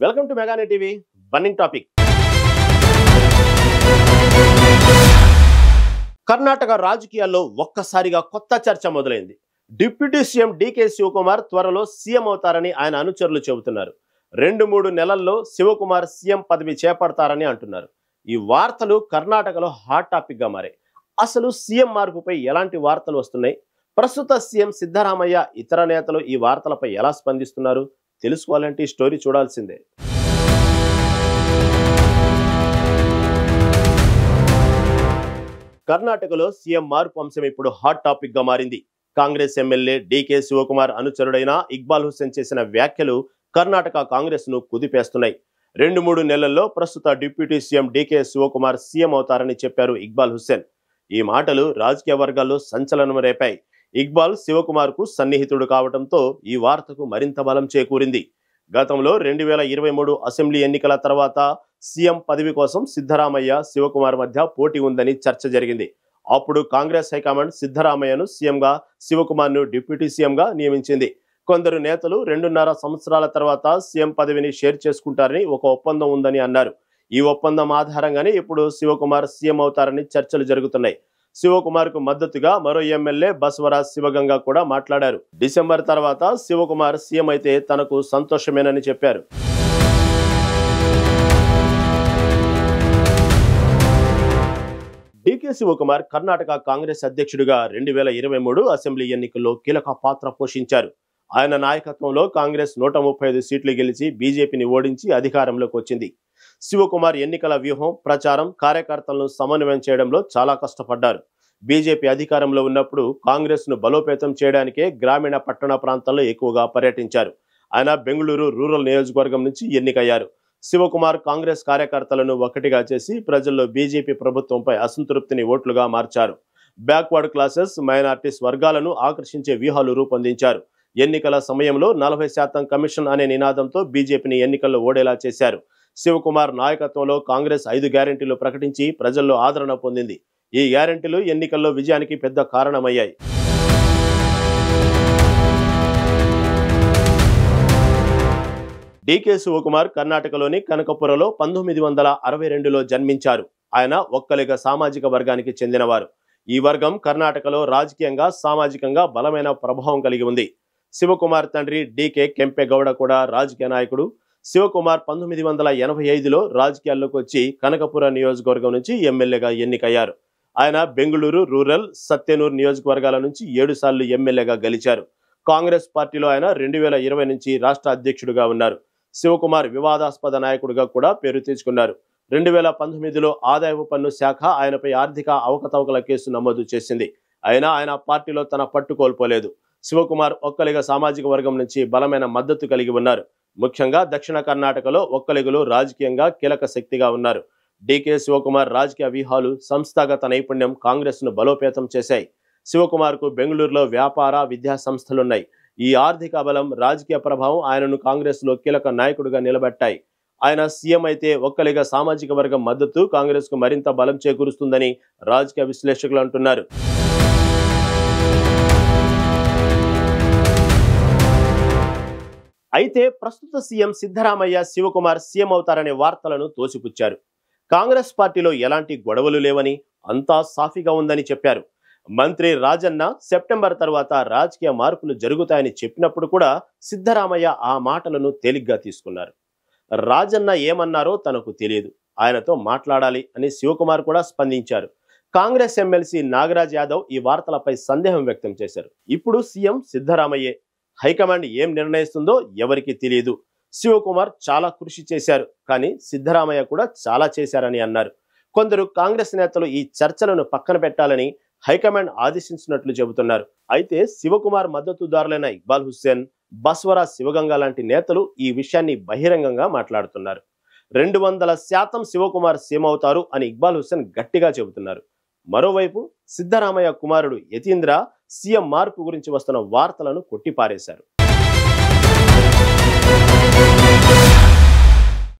Welcome to మెగానే TV. Burning topic. Karnataka రాజకీయాల్లో ఒక్కసారిగా కొత్త చర్చ మొదలైంది. డిప్యూటీ సీఎం డీకే శివకుమార్ త్వరలో సీఎం అవుతారని ఆయన అనుచరులు చెబుతున్నారు. 2-3 నెలల్లో శివకుమార్ సీఎం పదవి చేపడతారని అంటున్నారు. ఈ వార్తలు కర్ణాటకలో హాట్ టాపిక్ గా మారాయి. అసలు సీఎం మార్పుపై ఎలాంటి వార్తలు వస్తున్నాయి? ప్రస్తుత సీఎం సిద్ధరామయ్య, ఇతర నేతలు ఈ వార్తలపై ఎలా స్పందిస్తున్నారు? తెలుసుకోవాలంటే ఈ స్టోరీ చూడాల్సిందే. కర్ణాటకలో సీఎం మార్పు అంశం ఇప్పుడు హాట్ టాపిక్ గా మారింది. కాంగ్రెస్ ఎమ్మెల్యే డీకే శివకుమార్ అనుచరుడైన ఇక్బాల్ హుస్సేన్ చేసిన వ్యాఖ్యలు కర్ణాటక కాంగ్రెస్ ను కుదిపేస్తున్నాయి. 2-3 నెలల్లో ప్రస్తుత deputy CM DK Shivakumar CM అవుతారని చెప్పారు ఇక్బాల్ హుస్సేన్. ఈ మాటలు రాజకీయ వర్గాల్లో సంచలనం రేపాయి. ఇక్బాల్ శివకుమార్ కు సన్నిహితుడు కావడంతో ఈ వార్తకు మరింత బలం చేకూరింది. గతంలో 2023 అసెంబ్లీ ఎన్నికల తర్వాత సీఎం పదవి కోసం సిద్ధరామయ్య, శివకుమార్ మధ్య పోటీ ఉందని చర్చ జరిగింది. అప్పుడు కాంగ్రెస్ హైకమాండ్ సిద్ధరామయ్యను సీఎంగా, శివకుమార్ ను డిప్యూటీ సీఎంగా నియమించింది. కొందరు నేతలు 2.5 సంవత్సరాల తర్వాత సీఎం పదవిని షేర్ చేసుకుంటారని ఒక ఒప్పందం ఉందని అన్నారు. ఈ ఒప్పందం ఆధారంగానే ఇప్పుడు శివకుమార్ సీఎం అవుతారని చర్చలు జరుగుతున్నాయి. శివకుమార్ కు మద్దతుగా మరో ఎమ్మెల్యే బస్వరాజ్ శివగంగా కూడా మాట్లాడారు. డిసెంబర్ తర్వాత శివకుమార్ సీఎం అయితే తనకు సంతోషమేనని చెప్పారు. డీకే శివకుమార్ కర్ణాటక కాంగ్రెస్ అధ్యక్షుడిగా 2023 అసెంబ్లీ ఎన్నికల్లో కీలక పాత్ర పోషించారు. ఆయన నాయకత్వంలో కాంగ్రెస్ 135 సీట్లు గెలిచి బీజేపీని ఓడించి అధికారంలోకి వచ్చింది. శివకుమార్ ఎన్నికల వ్యూహం, ప్రచారం, కార్యకర్తలను సమన్వయం చేయడంలో చాలా కష్టపడ్డారు. బీజేపీ అధికారంలో ఉన్నప్పుడు కాంగ్రెస్ ను బలోపేతం చేయడానికే గ్రామీణ పట్టణ ప్రాంతాల్లో ఎక్కువగా పర్యటించారు. ఆయన బెంగళూరు రూరల్ నియోజకవర్గం నుంచి ఎన్నికయ్యారు. శివకుమార్ కాంగ్రెస్ కార్యకర్తలను ఒకటిగా చేసి ప్రజల్లో బీజేపీ ప్రభుత్వంపై అసంతృప్తిని ఓట్లుగా మార్చారు. బ్యాక్వర్డ్ క్లాసెస్, మైనారిటీస్ వర్గాలను ఆకర్షించే వ్యూహాలు రూపొందించారు. ఎన్నికల సమయంలో 40% కమిషన్ అనే నినాదంతో బీజేపీని ఎన్నికల్లో ఓడేలా చేశారు. శివకుమార్ నాయకత్వంలో కాంగ్రెస్ 5 గ్యారెంటీలు ప్రకటించి ప్రజల్లో ఆదరణ పొందింది. ఈ గ్యారెంటీలు ఎన్నికల్లో విజయానికి పెద్ద కారణమయ్యాయి. డీకే శివకుమార్ కర్ణాటకలోని కనకపురలో 1962లో జన్మించారు. ఆయన ఒక్కలిగ సామాజిక వర్గానికి చెందినవారు. ఈ వర్గం కర్ణాటకలో రాజకీయంగా, సామాజికంగా బలమైన ప్రభావం కలిగి ఉంది. శివకుమార్ తండ్రి డీకే కెంపెగౌడ కూడా రాజకీయ నాయకుడు. శివకుమార్ 1985లో రాజకీయాల్లోకి వచ్చి కనకపుర నియోజకవర్గం నుంచి ఎమ్మెల్యేగా ఎన్నికయ్యారు. ఆయన బెంగళూరు రూరల్, సత్యనూర్ నియోజకవర్గాల నుంచి 7 సార్లు ఎమ్మెల్యేగా గెలిచారు. కాంగ్రెస్ పార్టీలో ఆయన 2020 నుంచి రాష్ట్ర అధ్యక్షుడిగా ఉన్నారు. శివకుమార్ వివాదాస్పద నాయకుడిగా కూడా పేరు తెచ్చుకున్నారు. 2019లో ఆదాయపు పన్ను శాఖ ఆయనపై ఆర్థిక అవకతవకల కేసు నమోదు చేసింది. అయినా ఆయన పార్టీలో తన పట్టు కోల్పోలేదు. శివకుమార్ ఒక్కలిగ సామాజిక వర్గం నుంచి బలమైన మద్దతు కలిగి ఉన్నారు. ముఖ్యంగా దక్షిణ కర్ణాటకలో ఒక్కలిగులు రాజకీయంగా కీలక శక్తిగా ఉన్నారు. డీకే శివకుమార్ రాజకీయ వ్యూహాలు, సంస్థాగత నైపుణ్యం కాంగ్రెస్ ను బలోపేతం చేశాయి. శివకుమార్ కు బెంగళూరులో వ్యాపార, విద్యా సంస్థలున్నాయి. ఈ ఆర్థిక బలం, రాజకీయ ప్రభావం ఆయనను కాంగ్రెస్ లో కీలక నాయకుడిగా నిలబెట్టాయి. ఆయన సీఎం అయితే ఒక్కలిగ సామాజిక వర్గం మద్దతు కాంగ్రెస్ కు మరింత బలం చేకూరుస్తుందని రాజకీయ విశ్లేషకులు అంటున్నారు. అయితే ప్రస్తుత సీఎం సిద్ధరామయ్య, శివకుమార్ సీఎం అవుతారనే వార్తలను తోసిపుచ్చారు. కాంగ్రెస్ పార్టీలో ఎలాంటి గొడవలు లేవని, అంతా సాఫీగా ఉందని చెప్పారు. మంత్రి రాజన్న సెప్టెంబర్ తర్వాత రాజకీయ మార్పులు జరుగుతాయని చెప్పినప్పుడు కూడా సిద్ధరామయ్య ఆ మాటలను తేలిగ్గా తీసుకున్నారు. రాజన్న ఏమన్నారో తనకు తెలియదు, ఆయనతో మాట్లాడాలి అని శివకుమార్ కూడా స్పందించారు. కాంగ్రెస్ ఎమ్మెల్సీ నాగరాజ్ యాదవ్ ఈ వార్తలపై సందేహం వ్యక్తం చేశారు. ఇప్పుడు సీఎం సిద్ధరామయ్యే, హైకమాండ్ ఏం నిర్ణయిస్తుందో ఎవరికి తెలియదు. శివకుమార్ చాలా కృషి చేశారు, కానీ సిద్ధరామయ్య కూడా చాలా చేశారని అన్నారు. కొందరు కాంగ్రెస్ నేతలు ఈ చర్చలను పక్కన పెట్టాలని హైకమాండ్ ఆదేశించినట్లు చెబుతున్నారు. అయితే శివకుమార్ మద్దతుదారులైన ఇక్బాల్ హుస్సేన్, బస్వరాజ్ శివగంగా లాంటి నేతలు ఈ విషయాన్ని బహిరంగంగా మాట్లాడుతున్నారు. 200% శివకుమార్ సీఎం అవుతారు అని ఇక్బాల్ హుస్సేన్ గట్టిగా చెబుతున్నారు. మరోవైపు సిద్ధరామయ్య కుమారుడు యతీంద్ర సీఎం మార్పు గురించి వస్తున్న వార్తలను కొట్టిపారేశారు.